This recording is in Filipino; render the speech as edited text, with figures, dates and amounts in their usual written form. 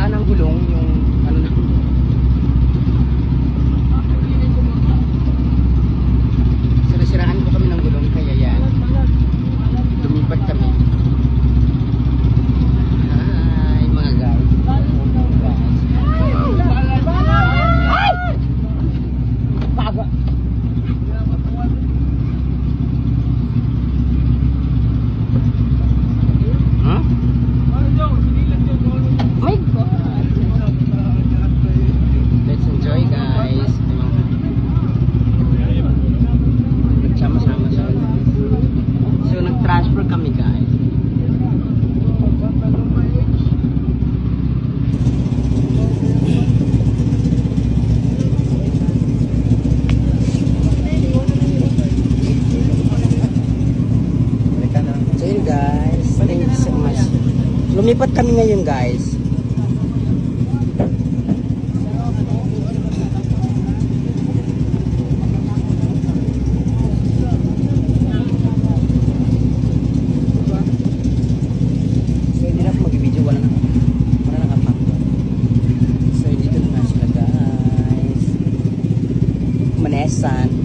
nasiraan ng gulong yung ano na. So nasiraan po kami ng gulong kaya yan. Lumipat kami. Hi mga guys. Baga. Huh? My God. Let's enjoy guys. Nagsama-sama siya. So nag-transfer kami guys. So yun guys, thank you so much. Lumipat kami ngayon guys. So hindi na ako mag-video, wala na kapag. So dito na sila guys. Manesan.